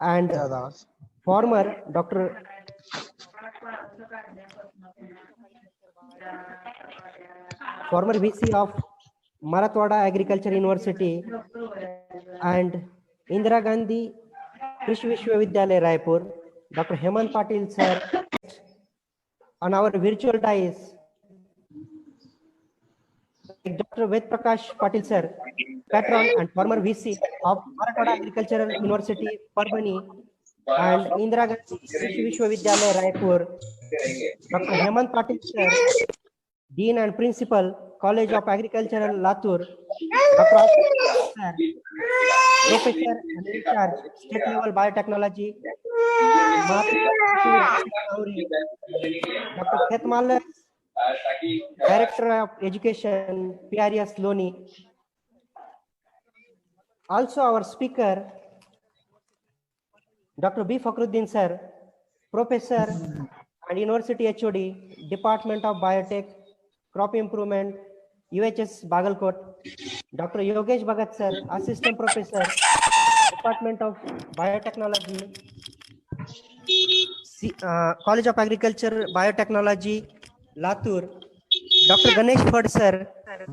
and former Dr. former VC of Marathwada Agriculture University and Indira Gandhi Krishi Vishwavidyalaya Raipur, Dr. Hemant Patil sir, on our virtual dais, Dr. Ved Prakash Patil sir, patron and former VC of Marathwada Agricultural University, Parbhani, and Indira Gandhi Krishi Vishwavidyalaya Raipur, Dr. Hemant Patil sir, Dean and Principal, College of Agricultural, Latur, Dr. Ashish sir, Professor and in charge, State Level Biotechnology, Dr. Khetmal, Director of Education, PRS Loni. Also our speaker, Dr. B. Fakhruddin sir, Professor and University HOD, Department of Biotech, Crop Improvement, UHS Bagalkot, Dr. Yogesh Bhagat sir, Assistant Professor, Department of Biotechnology, College of Agriculture, Biotechnology, Latur, Dr. Ganesh Phad sir,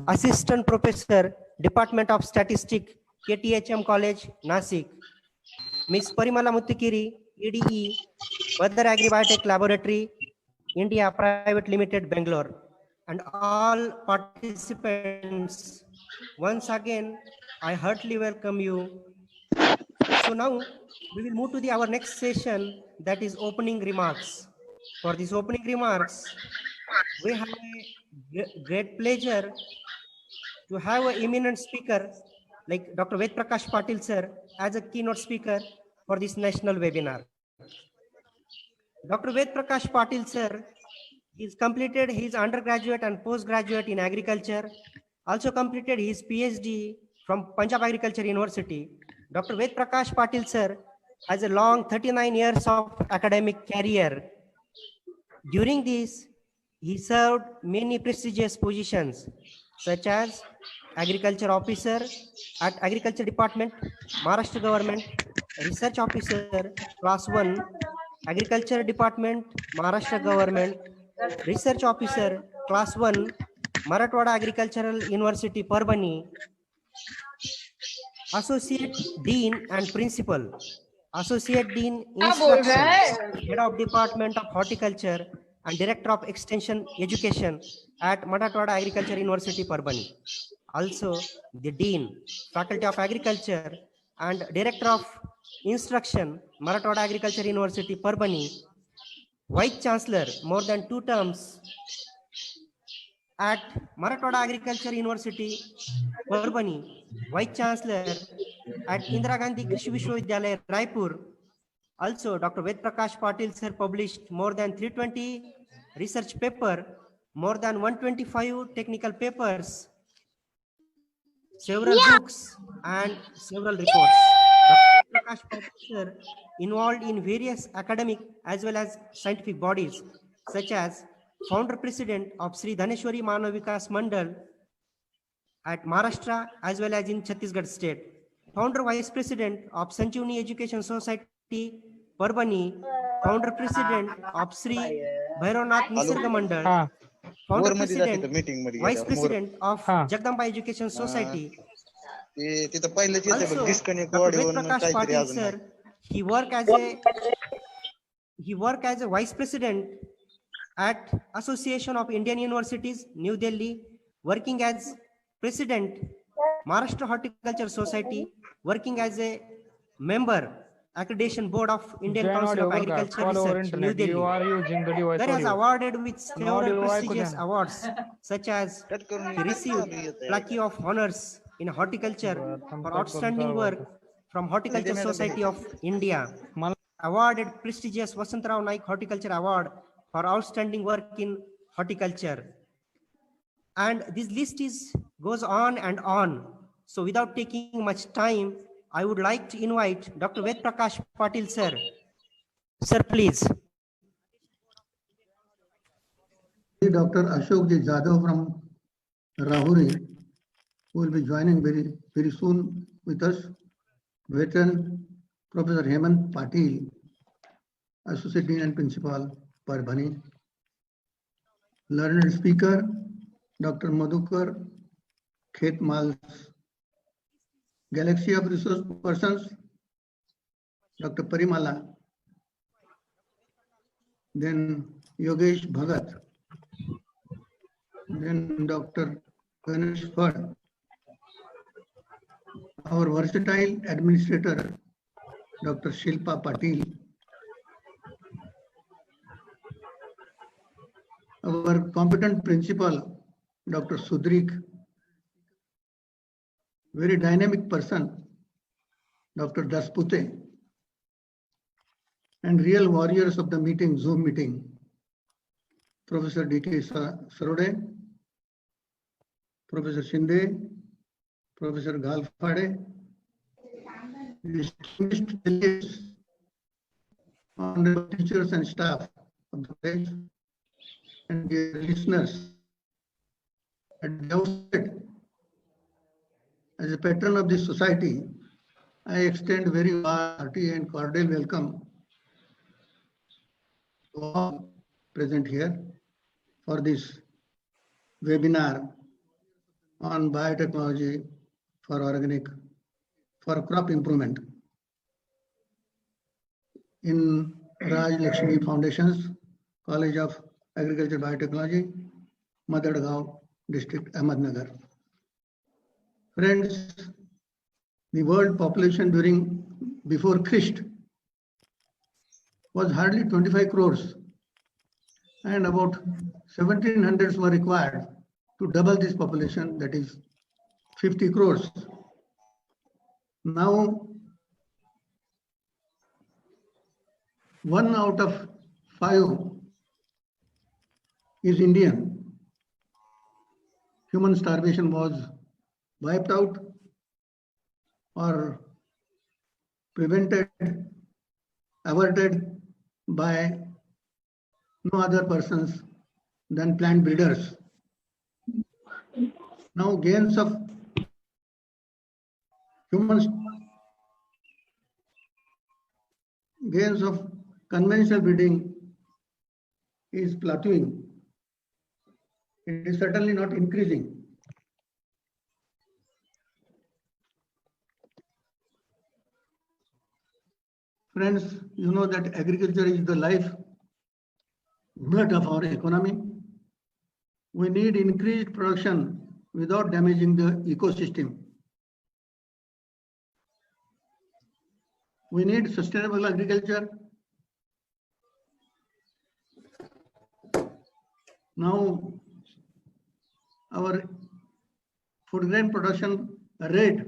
Assistant Professor, Department of Statistics, KTHM College, Nasik, Ms. Parimala Muttikiri, EDE, Mother Agri Biotech Laboratory, India Private Limited, Bangalore, and all participants. Once again, I heartily welcome you. So now we will move to our next session, that is opening remarks. For these opening remarks, we have a great pleasure to have an eminent speaker like Dr. Ved Prakash Patil sir as a keynote speaker for this national webinar. Dr. Ved Prakash Patil sir, he's completed his undergraduate and postgraduate in agriculture, also completed his PhD from Punjab Agriculture University. Dr. Ved Prakash Patil sir has a long 39 years of academic career. During this, he served many prestigious positions such as Agriculture Officer at Agriculture Department, Maharashtra Government, Research Officer, Class 1, Agriculture Department, Maharashtra Government, Research Officer, Class 1, Marathwada Agricultural University, Parbhani, Associate Dean and Principal, Associate Dean Instruction, Head of Department of Horticulture, and Director of Extension Education at Marathwada Agriculture University, Parbhani. Also, the Dean, Faculty of Agriculture, and Director of Instruction, Marathwada Agriculture University, Parbhani. Vice Chancellor, more than 2 terms at Marathwada Agriculture University, Parbhani. Vice Chancellor at Indira Gandhi Krishi Vishwavidyalaya, Raipur. Also, Dr. Ved Prakash Patil sir published more than 320 research paper, more than 125 technical papers, several books, and several reports. Dr. Prakash Patil sir involved in various academic as well as scientific bodies, such as founder president of Sri Dhaneshwari Manav Vikas Mandal at Maharashtra as well as in Chhattisgarh state. Founder Vice President of Sanjeevani Education Society, Parbhani. Founder President of Sri Bhairavnath Nisarga Mandal. Founder President, Vice President of Jagdamba Education Society. Also, Dr. Ved Prakash Patil sir, he worked as a Vice President at Association of Indian Universities, New Delhi, working as President, Maharashtra Horticulture Society, working as a member, Accreditation Board of Indian Council of Agriculture Research, New Delhi. There has awarded with several prestigious awards, such as he received Plaque of Honors in Horticulture for outstanding work from Horticulture Society of India. Awarded prestigious Vasantrao Naik Horticulture Award for outstanding work in horticulture. And this list goes on and on. So without taking much time, I would like to invite Dr. Ved Prakash Patil sir. Sir, please. Dr. Ashok Ji Jadhav from Rahuri, who will be joining very soon with us, veteran Professor Hemant Patil, Associate Dean and Principal, Parbhani. Learned speaker, Dr. Madhukar Khetmal. Galaxy of resource persons, Dr. Parimala. Then Yogesh Bhagat. Then Dr. Ganesh Phad. Our versatile administrator, Dr. Shilpa Patil. Our competent principal, Dr. Sudrik. Very dynamic person, Dr. Daspute. And real warriors of the meeting, Zoom meeting, Professor D.K. Sarode, Professor Shinde, Professor Galfade, distinguished delegates, honorable teachers and staff of the college, and dear listeners. At the outset, as a patron of this society, I extend very hearty and cordial welcome to all present here for this webinar on biotechnology for crop improvement in Raj Lakshmi Foundation's College of Agriculture Biotechnology, Madadgaon District, Ahmednagar. Friends, the world population before Christ was hardly 25 crores, and about 1700s were required to double this population, that is 50 crores. Now, 1 out of 5 is Indian. Human starvation was wiped out or prevented, averted by no other persons than plant breeders. Now gains of conventional breeding is plateauing. It is certainly not increasing. Friends, you know that agriculture is the life blood of our economy. We need increased production without damaging the ecosystem. We need sustainable agriculture. Now, our food grain production rate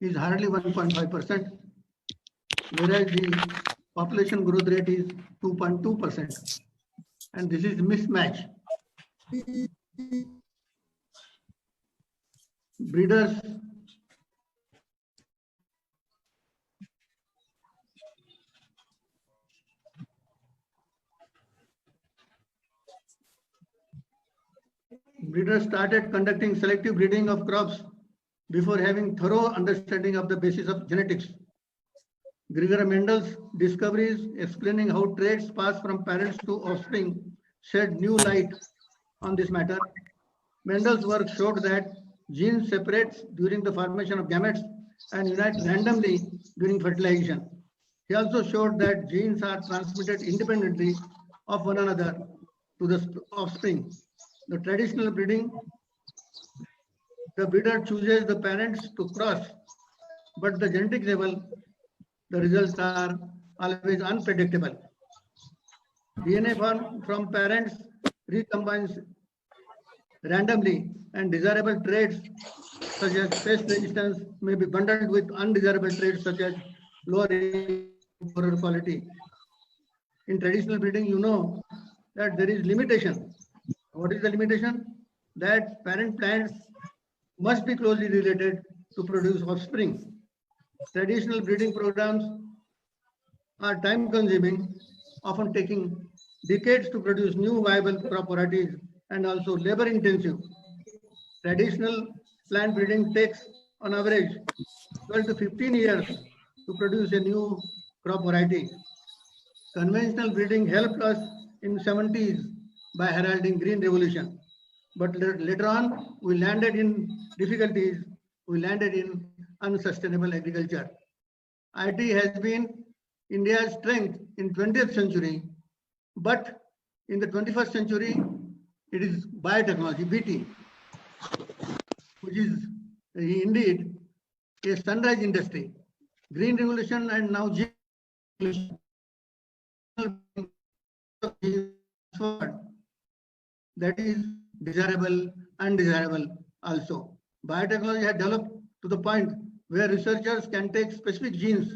is hardly 1.5%, whereas the population growth rate is 2.2%. And this is mismatch. Breeders started conducting selective breeding of crops before having thorough understanding of the basis of genetics. Gregor Mendel's discoveries explaining how traits pass from parents to offspring shed new light on this matter. Mendel's work showed that genes separate during the formation of gametes and unite randomly during fertilization. He also showed that genes are transmitted independently of one another to the offspring. The traditional breeding, the breeder chooses the parents to cross, but the genetic level, the results are always unpredictable. DNA from parents recombines randomly, and desirable traits such as pest resistance may be bundled with undesirable traits such as lower quality. In traditional breeding, you know that there is limitation. What is the limitation? That parent plants must be closely related to produce offspring. Traditional breeding programs are time consuming, often taking decades to produce new viable crop varieties, and also labor intensive. Traditional plant breeding takes on average 12 to 15 years to produce a new crop variety. Conventional breeding helped us in 70s by heralding green revolution. But later on, we landed in difficulties. We landed in unsustainable agriculture. IT has been India's strength in 20th century, but in the 21st century, it is biotechnology, BT, which is indeed a sunrise industry. Green revolution and now G revolution that is desirable, undesirable also. Biotechnology has developed to the point where researchers can take specific genes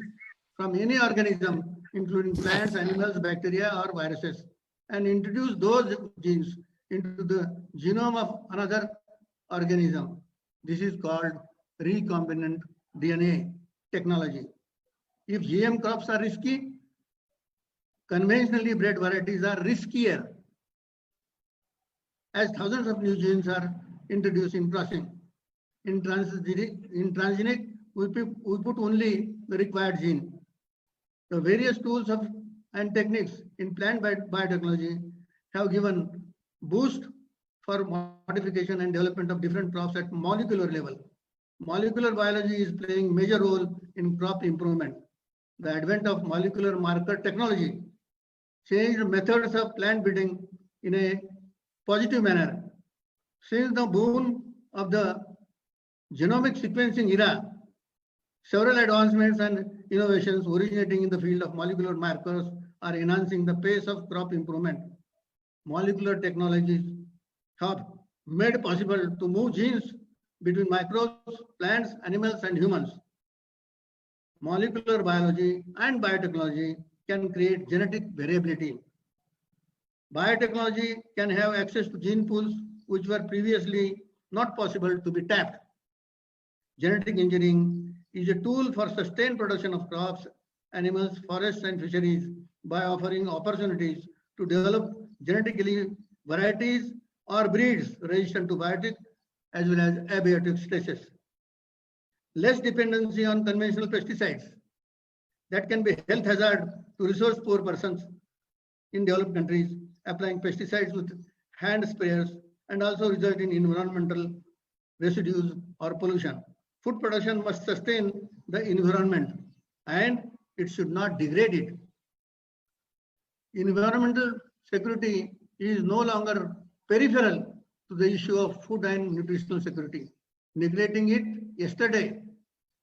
from any organism, including plants, animals, bacteria, or viruses, and introduce those genes into the genome of another organism. This is called recombinant DNA technology. If GM crops are risky, conventionally bred varieties are riskier, as thousands of new genes are introduced in crossing. In transgenic, we put only the required gene. The various tools and techniques in plant biotechnology have given boost for modification and development of different crops at molecular level. Molecular biology is playing major role in crop improvement. The advent of molecular marker technology changed methods of plant breeding in a positive manner. Since the boom of the genomic sequencing era, several advancements and innovations originating in the field of molecular markers are enhancing the pace of crop improvement. Molecular technologies have made possible to move genes between microbes, plants, animals, and humans. Molecular biology and biotechnology can create genetic variability. Biotechnology can have access to gene pools which were previously not possible to be tapped. Genetic engineering is a tool for sustained production of crops, animals, forests, and fisheries by offering opportunities to develop genetically varieties or breeds resistant to biotic as well as abiotic stresses. Less dependency on conventional pesticides that can be health hazard to resource poor persons in developed countries applying pesticides with hand sprayers and also result in environmental residues or pollution. Food production must sustain the environment and it should not degrade it. Environmental security is no longer peripheral to the issue of food and nutritional security. Neglecting it yesterday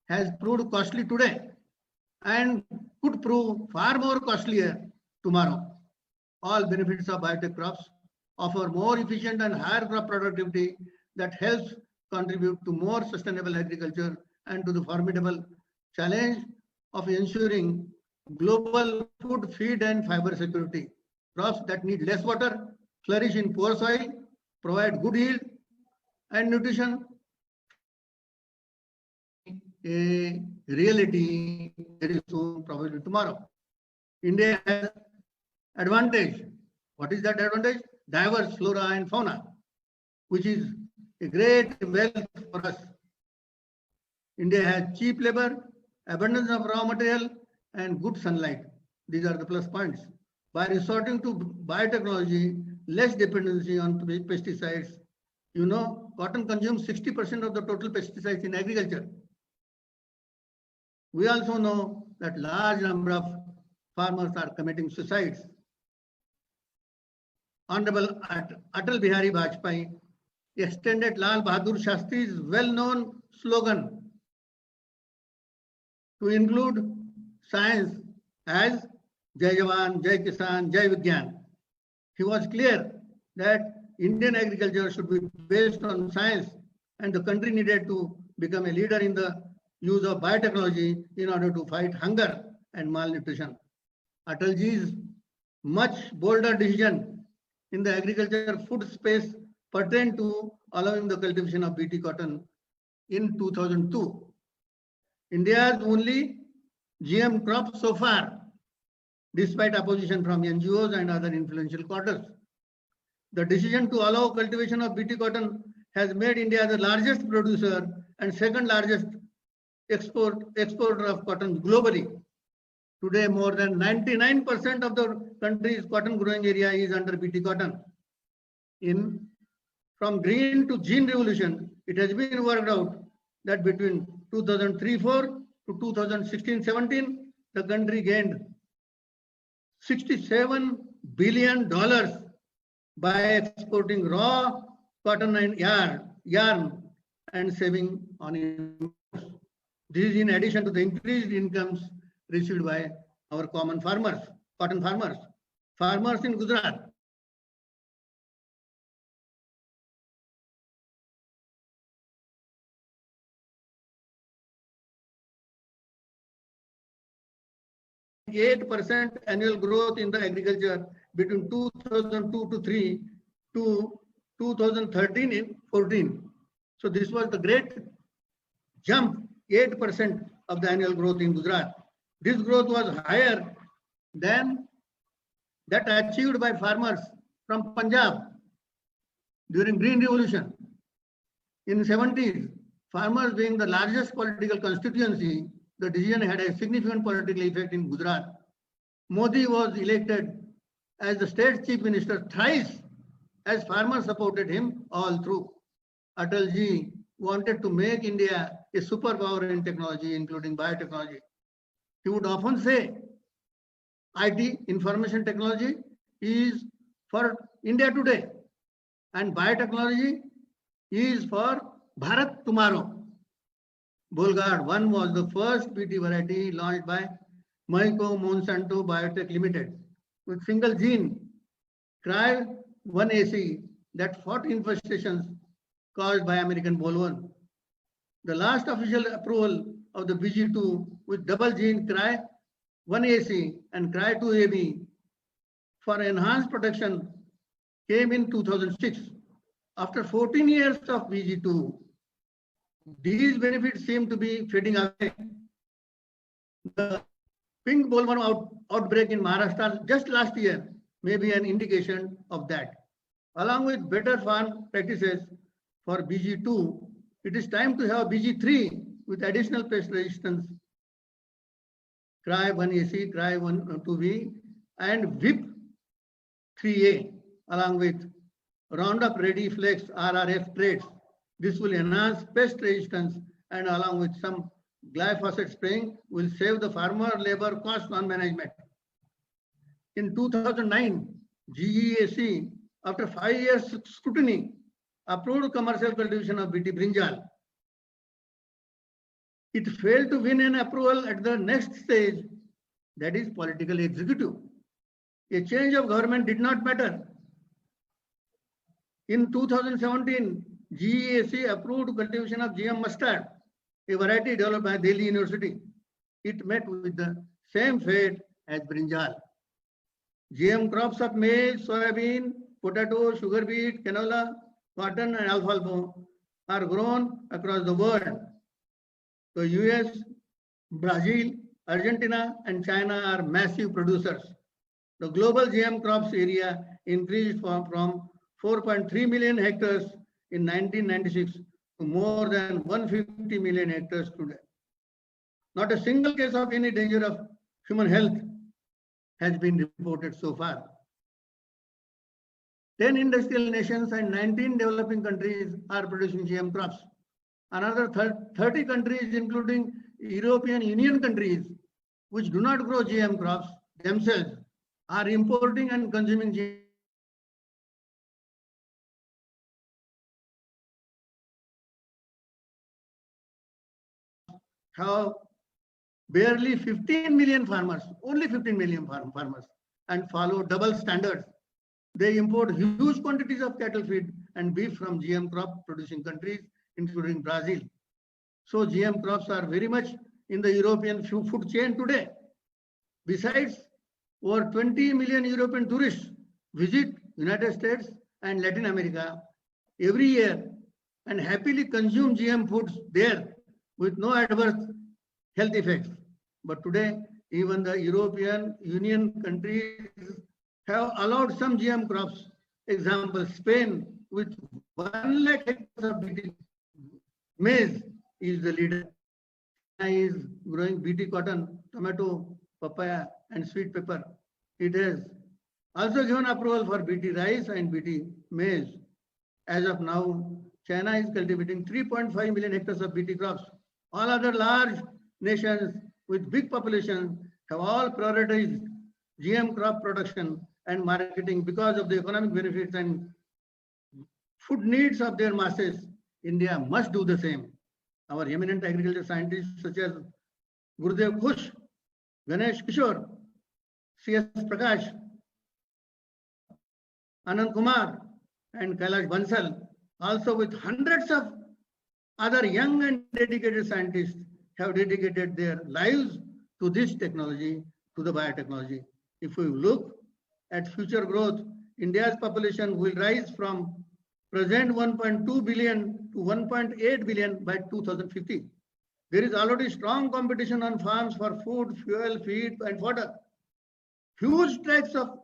has proved costly today and could prove far more costlier tomorrow. All benefits of biotech crops offer more efficient and higher crop productivity that helps contribute to more sustainable agriculture and to the formidable challenge of ensuring global food, feed, and fiber security. Crops that need less water, flourish in poor soil, provide good yield and nutrition. A reality very soon, probably tomorrow. India has advantage. What is that advantage? Diverse flora and fauna, which is a great wealth for us. India has cheap labor, abundance of raw material, and good sunlight. These are the plus points. By resorting to biotechnology, less dependency on pesticides, you know, cotton consumes 60% of the total pesticides in agriculture. We also know that large number of farmers are committing suicides. Honorable Atal Bihari Vajpayee extended Lal Bahadur Shastri's well-known slogan to include science as Jai Jawan, Jai Kisan, Jai Vigyan. He was clear that Indian agriculture should be based on science and the country needed to become a leader in the use of biotechnology in order to fight hunger and malnutrition. Atalji's much bolder decision in the agriculture food space pertained to allowing the cultivation of BT cotton in 2002. India's only GM crop so far, despite opposition from NGOs and other influential quarters. The decision to allow cultivation of BT cotton has made India the largest producer and second largest exporter of cotton globally. Today, more than 99% of the country's cotton growing area is under BT cotton. From green to green revolution, it has been worked out that between 2003-4 to 2016-17, the country gained $67 billion by exporting raw cotton and yarn and saving on imports. This is in addition to the increased incomes received by our common farmers, cotton farmers. Farmers in Gujarat %8 annual growth in the agriculture between 2002 to 3 to 2013-14. So this was the great jump, 8% of the annual growth in Gujarat. This growth was higher than that achieved by farmers from Punjab during Green Revolution. In the 70s, farmers being the largest political constituency, the decision had a significant political effect in Gujarat. Modi was elected as the state chief minister thrice, as farmers supported him all through. Atalji wanted to make India a superpower in technology, including biotechnology. He would often say, IT, information technology, is for India today, and biotechnology is for Bharat tomorrow. Bolgard 1 was the first BT variety launched by Mahiko Monsanto Biotech Limited with single gene, CRY1AC, that fought infestations caused by American bollworm. The last official approval of the BG2 with double gene CRY1AC and CRY2AB for enhanced protection came in 2006. After 14 years of BG2, these benefits seem to be fading away. The pink bollworm outbreak in Maharashtra just last year may be an indication of that. Along with better farm practices for BG2, it is time to have BG3 with additional pest resistance, CRY1AC, CRY2B, and VIP3A, along with Roundup Ready Flex RRF traits. This will enhance pest resistance, and along with some glyphosate spraying will save the farmer labor cost on management. In 2009, GEAC, after 5 years scrutiny, approved commercial cultivation of BT brinjal. It failed to win an approval at the next stage, that is political executive. A change of government did not matter. In 2017, GEAC approved cultivation of GM mustard, a variety developed by Delhi University. It met with the same fate as brinjal. GM crops of maize, soybean, potato, sugar beet, canola, cotton, and alfalfa are grown across the world. The US, Brazil, Argentina, and China are massive producers. The global GM crops area increased from 4.3 million hectares in 1996 to more than 150 million hectares today. Not a single case of any danger of human health has been reported so far. 10 industrial nations and 19 developing countries are producing GM crops. Another 30 countries, including European Union countries, which do not grow GM crops themselves, are importing and consuming GM. Have barely 15 million farmers, only 15 million farmers, and follow double standards. They import huge quantities of cattle feed and beef from GM crop producing countries, including Brazil. So GM crops are very much in the European food chain today. Besides, over 20 million European tourists visit United States and Latin America every year and happily consume GM foods there with no adverse health effects. But today, even the European Union countries have allowed some GM crops. Example, Spain with 1 lakh hectares of maize is the leader. is growing BT cotton, tomato, papaya, and sweet pepper. It has also given approval for BT rice and BT maize. As of now, China is cultivating 3.5 million hectares of BT crops. All other large nations with big population have all prioritized GM crop production and marketing because of the economic benefits and food needs of their masses. India must do the same. Our eminent agriculture scientists such as Gurudev Khush, Ganesh Kishore, C.S. Prakash, Anand Kumar, and Kailash Bansal, also with hundreds of other young and dedicated scientists, have dedicated their lives to this technology, to the biotechnology. If we look at future growth, India's population will rise from present 1.2 billion to 1.8 billion by 2050. There is already strong competition on farms for food, fuel, feed, and fodder. Huge tracts of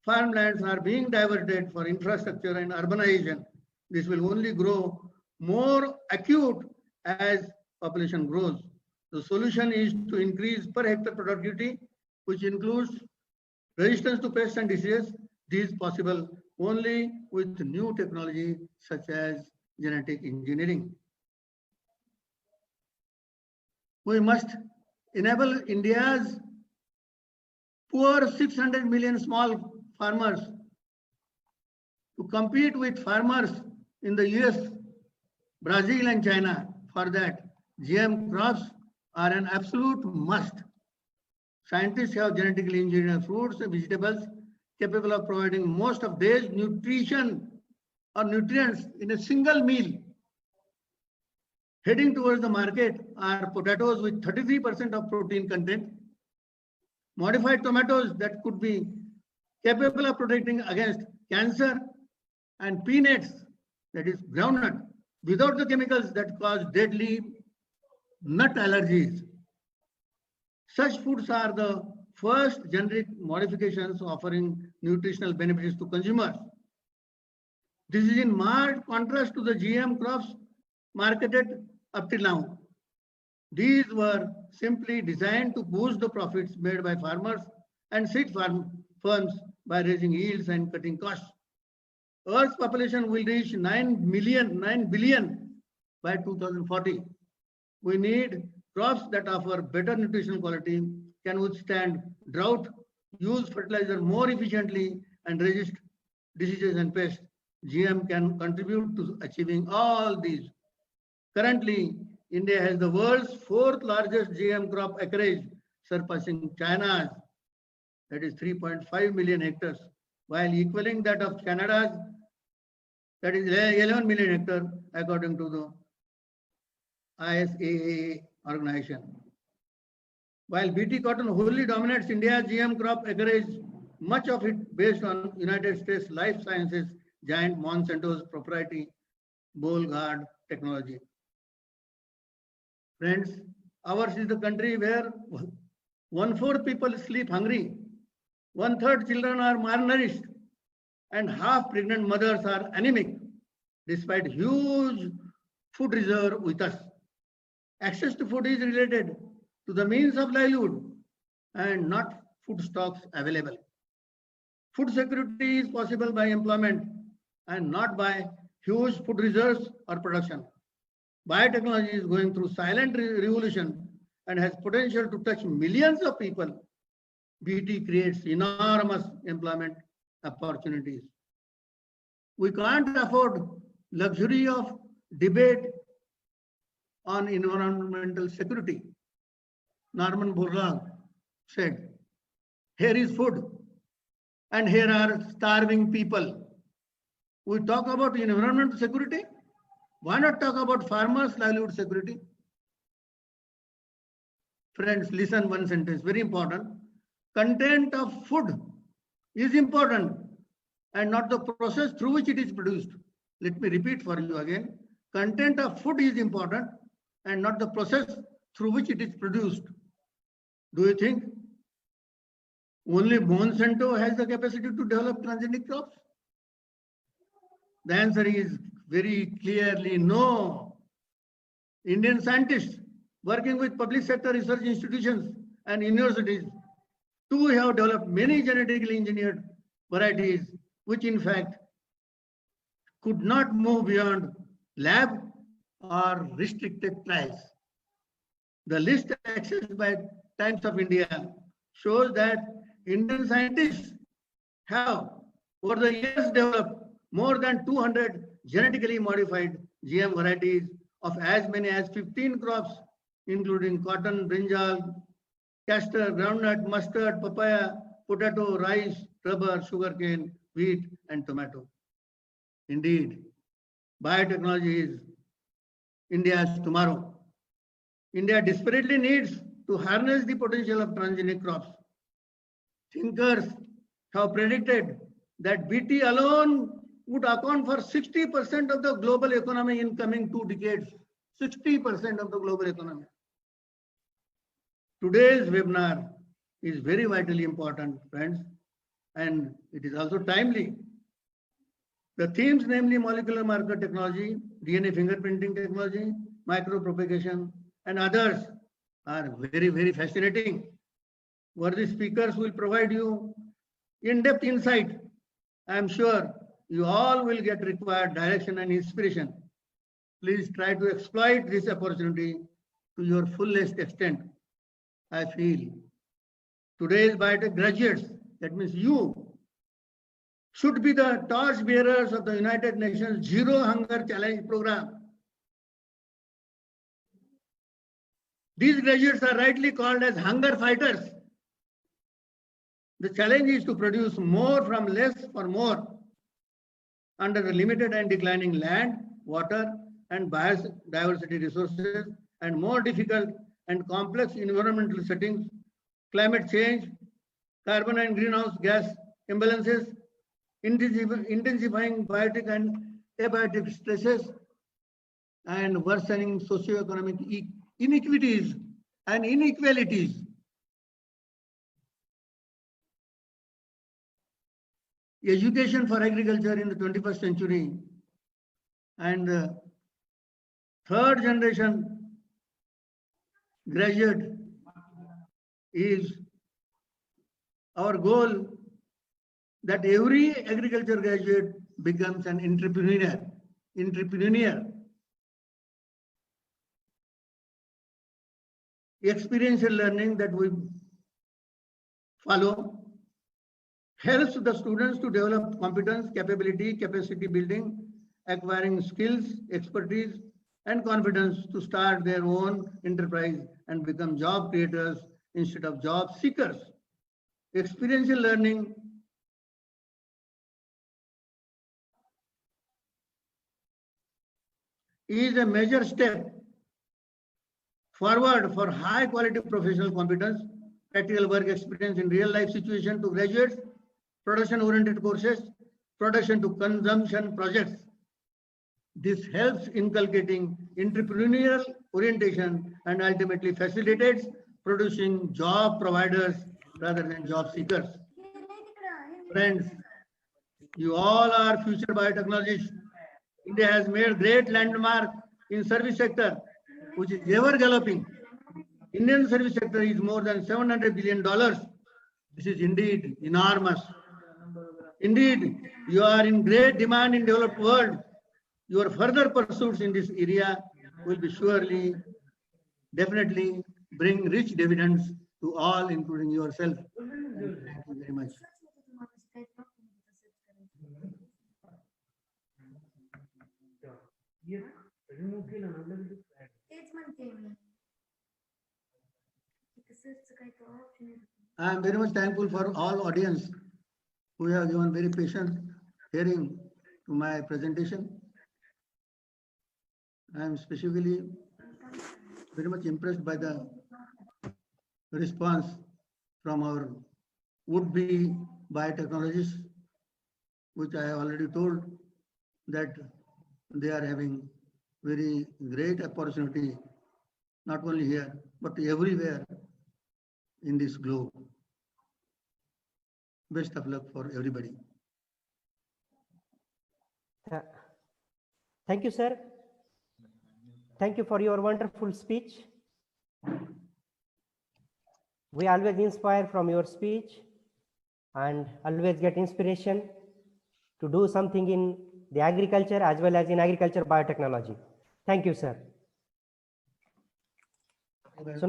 farmlands are being diverted for infrastructure and urbanization. This will only grow more acute as population grows. The solution is to increase per hectare productivity, which includes resistance to pests and diseases. This is possible only with new technology such as genetic engineering. We must enable India's poor 600 million small farmers to compete with farmers in the US, Brazil, and China. For that, GM crops are an absolute must. Scientists have genetically engineered fruits and vegetables capable of providing most of their nutrition or nutrients in a single meal. Heading towards the market are potatoes with 33% of protein content, modified tomatoes that could be capable of protecting against cancer, and peanuts, that is groundnut, without the chemicals that cause deadly nut allergies. Such foods are the first generic modifications offering nutritional benefits to consumers. This is in marked contrast to the GM crops marketed up till now. These were simply designed to boost the profits made by farmers and seed firms by raising yields and cutting costs. Earth's population will reach 9 billion by 2040. We need crops that offer better nutritional quality, can withstand drought, use fertilizer more efficiently, and resist diseases and pests. GM can contribute to achieving all these. Currently, India has the world's fourth largest GM crop acreage, surpassing China's, that is 3.5 million hectares, while equaling that of Canada's, that is 11 million hectares, according to the ISAA organization. While BT cotton wholly dominates India's GM crop acreage, much of it based on United States life sciences giant Monsanto's proprietary Bollgard technology. Friends, ours is the country where 1/4 people sleep hungry, 1/3 children are malnourished, and half pregnant mothers are anemic, despite huge food reserve with us. Access to food is related to the means of livelihood and not food stocks available. Food security is possible by employment and not by huge food reserves or production. Biotechnology is going through silent revolution and has potential to touch millions of people. BT creates enormous employment opportunities. We can't afford luxury of debate on environmental security. Norman Borlaug said, here is food and here are starving people. We talk about environmental security. Why not talk about farmers' livelihood security? Friends, listen one sentence, very important. Content of food is important and not the process through which it is produced. Let me repeat for you again. Content of food is important and not the process through which it is produced. Do you think only Monsanto has the capacity to develop transgenic crops? The answer is very clearly no. Indian scientists working with public sector research institutions and universities, too have developed many genetically engineered varieties, which in fact could not move beyond lab or restricted trials. The list accessed by Times of India shows that Indian scientists have over the years developed more than 200 genetically modified GM varieties of as many as 15 crops, including cotton, brinjal, castor, groundnut, mustard, papaya, potato, rice, rubber, sugarcane, wheat, and tomato. Indeed, biotechnology is India's tomorrow. India desperately needs to harness the potential of transgenic crops. Thinkers have predicted that BT alone would account for 60% of the global economy in coming 2 decades. 60% of the global economy. Today's webinar is very vitally important, friends, and it is also timely. The themes, namely molecular marker technology, DNA fingerprinting technology, micropropagation, and others are very, very fascinating. Worthy speakers will provide you in-depth insight. I am sure you all will get required direction and inspiration. Please try to exploit this opportunity to your fullest extent. I feel today's biotech graduates, that means you, should be the torch bearers of the United Nations Zero Hunger Challenge program. These graduates are rightly called as hunger fighters. The challenge is to produce more from less for more under the limited and declining land, water, and biodiversity resources, and more difficult and complex environmental settings, climate change, carbon and greenhouse gas imbalances, intensifying biotic and abiotic stresses, and worsening socioeconomic inequities and inequalities. Education for agriculture in the 21st century and third generation graduate is our goal, that every agriculture graduate becomes an entrepreneur. Experiential learning that we follow helps the students to develop competence, capability, capacity building, acquiring skills, expertise, and confidence to start their own enterprise and become job creators instead of job seekers. Experiential learning is a major step forward for high quality professional competence, practical work experience in real life situation to graduates, production oriented courses, production to consumption projects. This helps inculcating entrepreneurial orientation and ultimately facilitates producing job providers rather than job seekers. Friends, you all are future biotechnologists. India has made great landmark in service sector, which is ever galloping. Indian service sector is more than $700 billion. This is indeed enormous. Indeed, you are in great demand in developed world. Your further pursuits in this area will be surely, definitely bring rich dividends to all, including yourself. Thank you very much. I am very much thankful for all audience who have given very patient hearing to my presentation. I am specifically very much impressed by the response from our would-be biotechnologists, which I have already told that they are having very great opportunity, not only here, but everywhere in this globe. Best of luck for everybody. Thank you, sir. Thank you for your wonderful speech. We always inspire from your speech and always get inspiration to do something in the agriculture as well as in agriculture biotechnology. Thank you, sir. So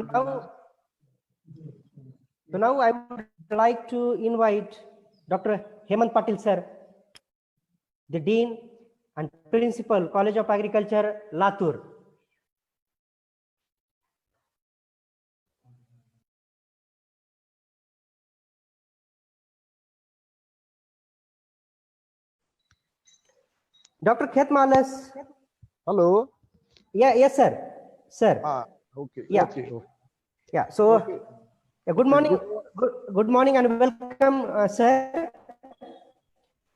now I would like to invite Dr. Hemant Patil, sir, the Dean and Principal, College of Agriculture, Latur. Dr. Khetmalas. Hello. Yeah, yes, sir. Sir. Okay. Yeah. Okay. Yeah. So, Okay. yeah, good morning. Good morning and welcome, sir.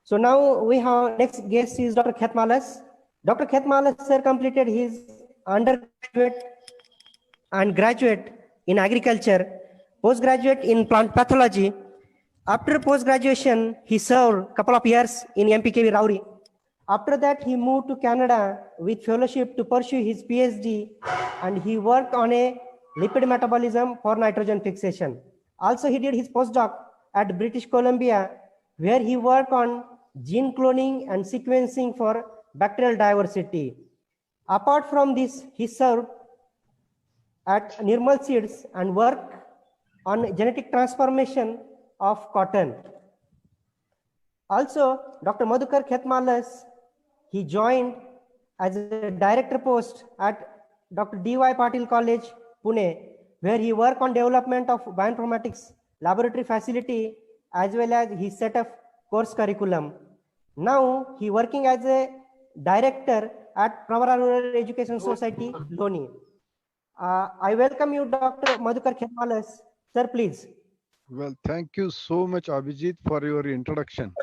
So now we have next guest is Dr. Khetmalas. Dr. Khetmalas, sir, completed his undergraduate and graduate in agriculture, postgraduate in plant pathology. After post-graduation, he served a couple of years in MPKV Rauri. After that, he moved to Canada with fellowship to pursue his PhD, and he worked on a lipid metabolism for nitrogen fixation. Also, he did his postdoc at British Columbia, where he worked on gene cloning and sequencing for bacterial diversity. Apart from this, he served at Nirmal Seeds and worked on genetic transformation of cotton. Also, Dr. Madhukar Khetmalas, he joined as a director post at Dr. D.Y. Patil College, Pune, where he worked on development of bioinformatics laboratory facility as well as he set up course curriculum. Now he working as a director at Pravara Rural Education Society, Loni. I welcome you, Dr. Madhukar Khetmalas. Sir, please. Well, thank you so much, Abhijit, for your introduction.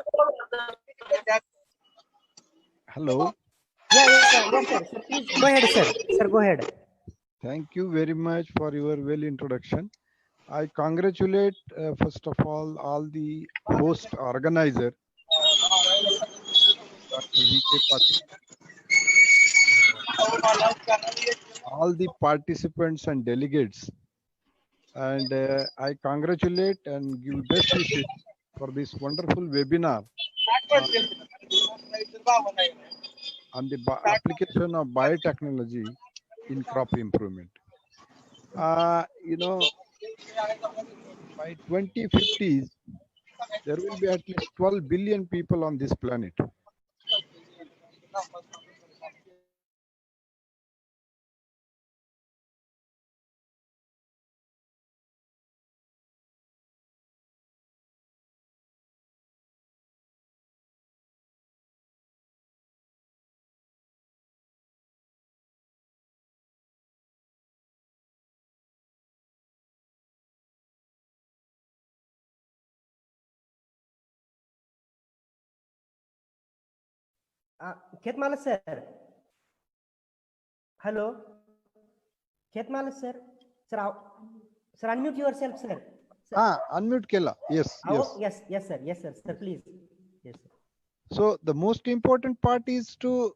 Hello. Yeah, yes, sir. Sir, please go ahead, sir. Sir, go ahead. Thank you very much for your well introduction. I congratulate, first of all the host organizer, Dr. V.K. Patil, all the participants and delegates. And I congratulate and give best wishes for this wonderful webinar on the application of biotechnology in crop improvement. You know, by 2050s, there will be at least 12 billion people on this planet. Khetmalas, sir. Hello. Khetmalas, sir. Sir, unmute yourself, sir. Unmute Kela. Yes. Yes, sir. Yes, sir. Sir, please. Yes, sir. So the most important part is to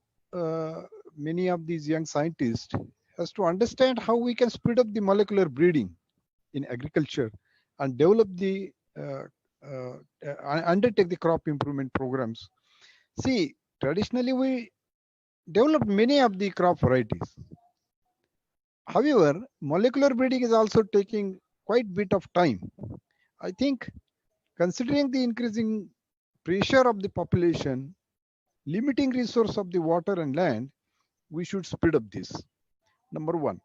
many of these young scientists has to understand how we can speed up the molecular breeding in agriculture and develop the undertake the crop improvement programs. See, traditionally we developed many of the crop varieties. However, molecular breeding is also taking quite bit of time. I think considering the increasing pressure of the population, limiting resource of the water and land, we should speed up this. Number one.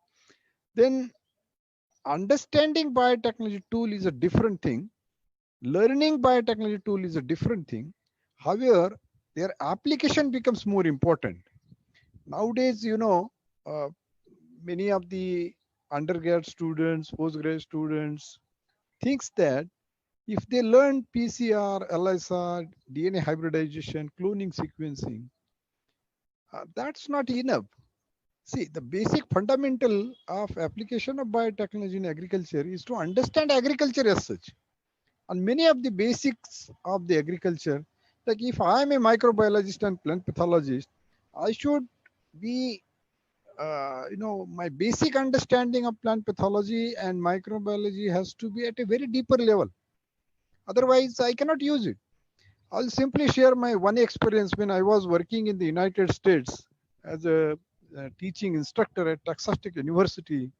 Then understanding biotechnology tool is a different thing. Learning biotechnology tool is a different thing. However, their application becomes more important. Nowadays, you know, many of the undergrad students, postgrad students thinks that if they learn PCR, ELISA, DNA hybridization, cloning sequencing, that's not enough. See, the basic fundamental of application of biotechnology in agriculture is to understand agriculture as such. And many of the basics of the agriculture, like if I am a microbiologist and plant pathologist, I should be my basic understanding of plant pathology and microbiology has to be at a very deeper level. Otherwise, I cannot use it. I'll simply share my one experience when I was working in the United States as a teaching instructor at Texas Tech University.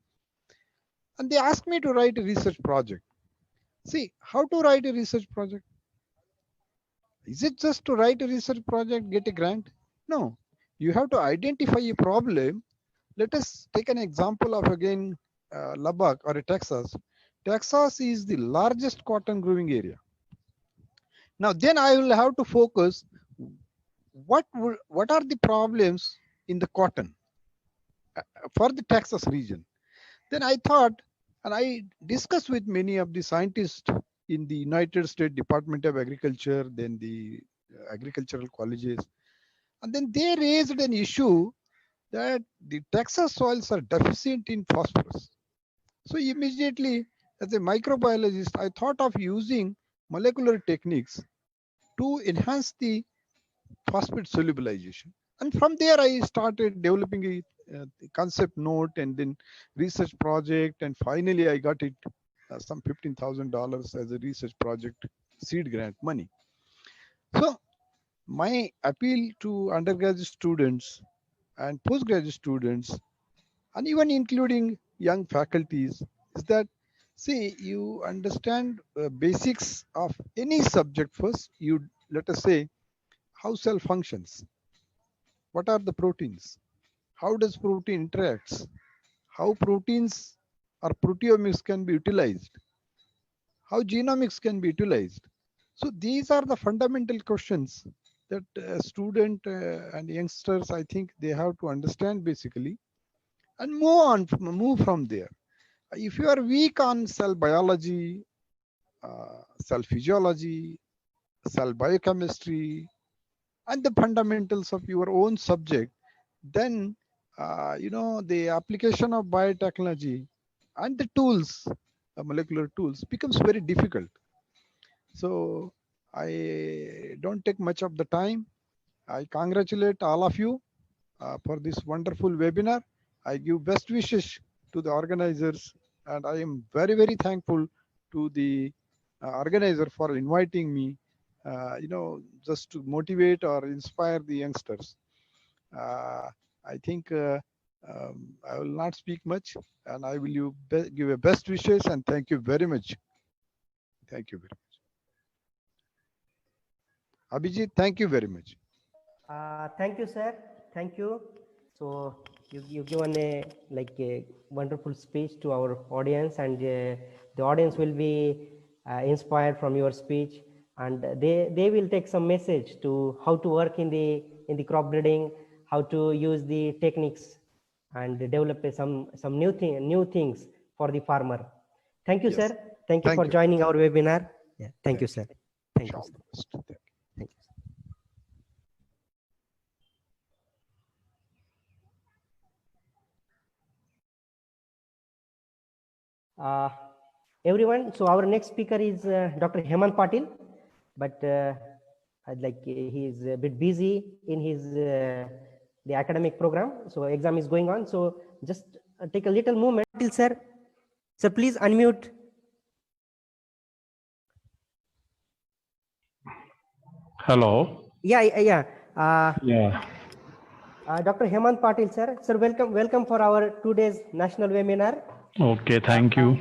And they asked me to write a research project. See, how to write a research project? Is it just to write a research project, get a grant? No, you have to identify a problem. Let us take an example of again Lubbock or Texas. Texas is the largest cotton growing area. Now then I will have to focus what are the problems in the cotton for the Texas region. Then I thought, and I discussed with many of the scientists in the United States Department of Agriculture, then the agricultural colleges, and then they raised an issue that the Texas soils are deficient in phosphorus. So immediately, as a microbiologist, I thought of using molecular techniques to enhance the phosphate solubilization. And from there, I started developing a concept note and then research project. And finally, I got it some $15,000 as a research project seed grant money. So my appeal to undergraduate students and postgraduate students, and even including young faculties, is that, see, you understand basics of any subject first. You, let us say, how cell functions, what are the proteins, how does protein interacts, how proteins or proteomics can be utilized, how genomics can be utilized. So these are the fundamental questions that student and youngsters, I think they have to understand basically, and move from there. If you are weak on cell biology, cell physiology, cell biochemistry, and the fundamentals of your own subject, then the application of biotechnology and the tools, molecular tools, becomes very difficult. So I don't take much of the time. I congratulate all of you for this wonderful webinar. I give best wishes to the organizers, and I am very, very thankful to the organizer for inviting me, just to motivate or inspire the youngsters. I think I will not speak much, and I will give a best wishes, and thank you very much. Thank you very much. Abhijit, thank you very much. Thank you, sir. Thank you. So you given a wonderful speech to our audience, and the audience will be inspired from your speech, and they will take some message to how to work in the crop breeding, how to use the techniques, and develop some new things for the farmer. Thank you, Yes. sir. Thank you for joining our webinar. Yeah. Thank you, sir. Thank you. All Sir. the best. Thank you. Thank you. Everyone, so our next speaker is Dr. Hemant Patil, but he is a bit busy in his the academic program, so exam is going on. So just take a little moment, sir. Sir, please unmute. Hello. Yeah. Yeah. Dr. Hemant Patil, sir. Sir, welcome for our 2 days national webinar. Okay. Thank you.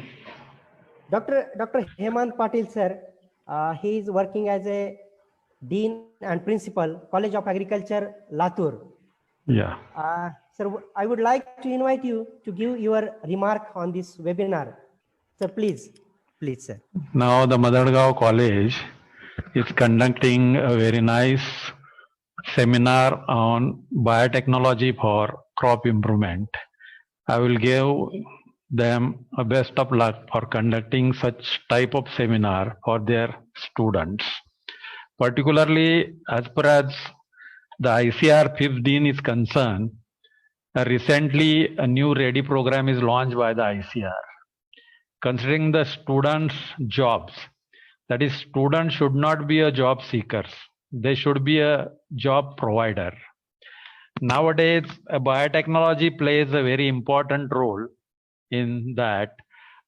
Dr. Hemant Patil, sir, he is working as a Dean and Principal, College of Agriculture, Latur. Yeah. Sir, I would like to invite you to give your remark on this webinar. Sir, please, sir. Now the Madadgaon College is conducting a very nice seminar on biotechnology for crop improvement. I will give them a best of luck for conducting such type of seminar for their students. Particularly as far as the ICAR 5th Dean is concerned, recently a new READY program is launched by the ICAR. Considering the students' jobs, that is, students should not be a job seekers, they should be a job provider. Nowadays, biotechnology plays a very important role in that,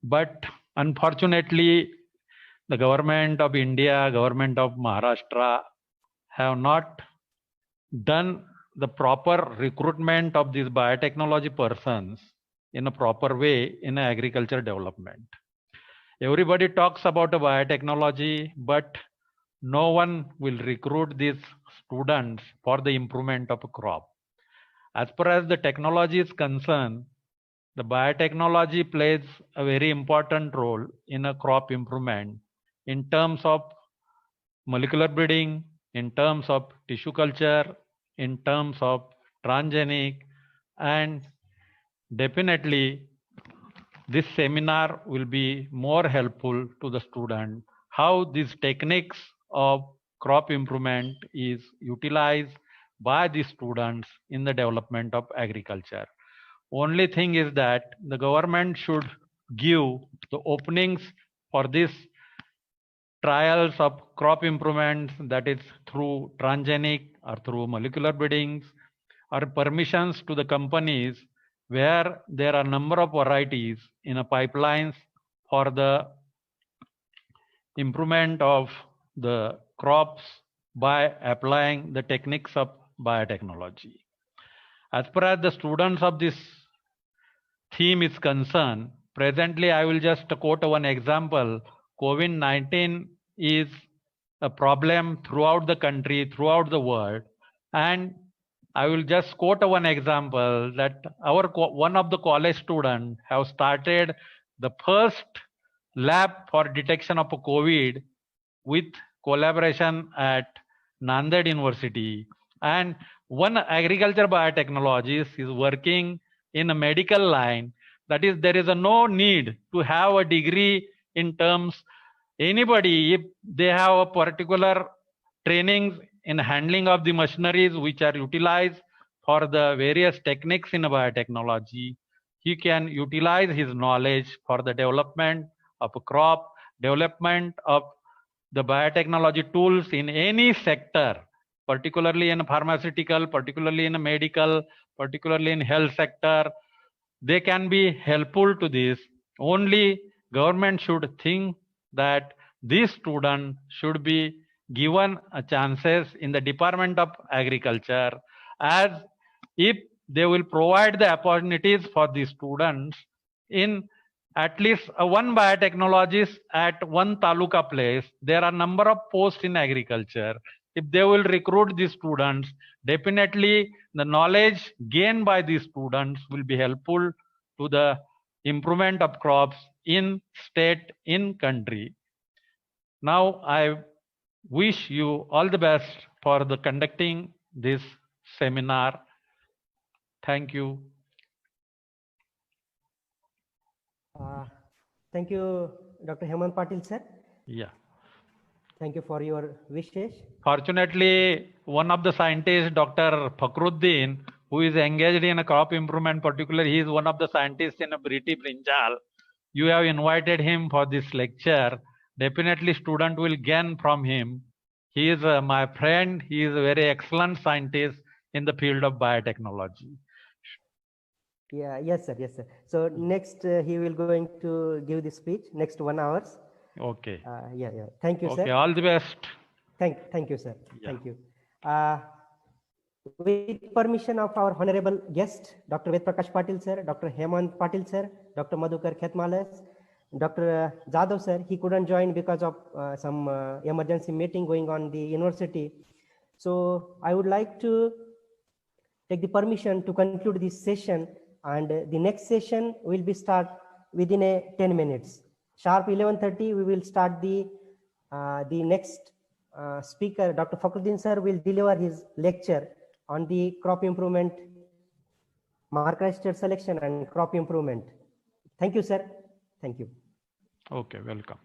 but unfortunately, the government of India, government of Maharashtra have not done the proper recruitment of these biotechnology persons in a proper way in agriculture development. Everybody talks about a biotechnology, but no one will recruit these students for the improvement of a crop. As far as the technology is concerned, the biotechnology plays a very important role in a crop improvement in terms of molecular breeding, in terms of tissue culture, in terms of transgenic, and definitely this seminar will be more helpful to the student how these techniques of crop improvement is utilized by the students in the development of agriculture. Only thing is that the government should give the openings for this trials of crop improvements, that is through transgenic or through molecular breedings, or permissions to the companies where there are number of varieties in a pipelines for the improvement of the crops by applying the techniques of biotechnology. As far as the students of this theme is concerned, presently I will just quote one example. COVID-19 is a problem throughout the country, throughout the world, and I will just quote one example that one of the college students have started the first lab for detection of COVID with collaboration at Nanded University, and one agriculture biotechnologist is working in a medical line. That is, there is no need to have a degree in terms. Anybody, if they have a particular trainings in handling of the machineries which are utilized for the various techniques in biotechnology, he can utilize his knowledge for the development of a crop, development of the biotechnology tools in any sector, particularly in pharmaceutical, particularly in medical, particularly in health sector. They can be helpful to this. Only government should think that these students should be given a chances in the Department of Agriculture, as if they will provide the opportunities for the students in at least one biotechnologist at one taluka place. There are number of posts in agriculture. If they will recruit these students, definitely the knowledge gained by these students will be helpful to the improvement of crops in state, in country. Now I wish you all the best for the conducting this seminar. Thank you. Thank you, Dr. Hemant Patil, sir. Yeah. Thank you for your wishes. Fortunately, one of the scientists, Dr. Fakhruddin, who is engaged in a crop improvement, particularly, he is one of the scientists in a Briti Brinjal. You have invited him for this lecture. Definitely student will gain from him. He is my friend. He is a very excellent scientist in the field of biotechnology. Yeah, yes, sir. Yes, sir. So next he will going to give the speech next 1 hour. Okay. Yeah. Thank you, Okay, sir. all the best. Thank you, sir. Yeah. Thank you. With permission of our honorable guest, Dr. Ved Prakash Patil, sir, Dr. Hemant Patil, sir, Dr. Madhukar Khetmalas, Dr. Jadhav, sir, he couldn't join because of some emergency meeting going on the university. So I would like to take the permission to conclude this session, and the next session will be start within 10 minutes. Sharp 11:30, we will start the next speaker, Dr. Fakhruddin sir, will deliver his lecture on the crop improvement, marker selection and crop improvement. Thank you, sir. Thank you. Okay, welcome.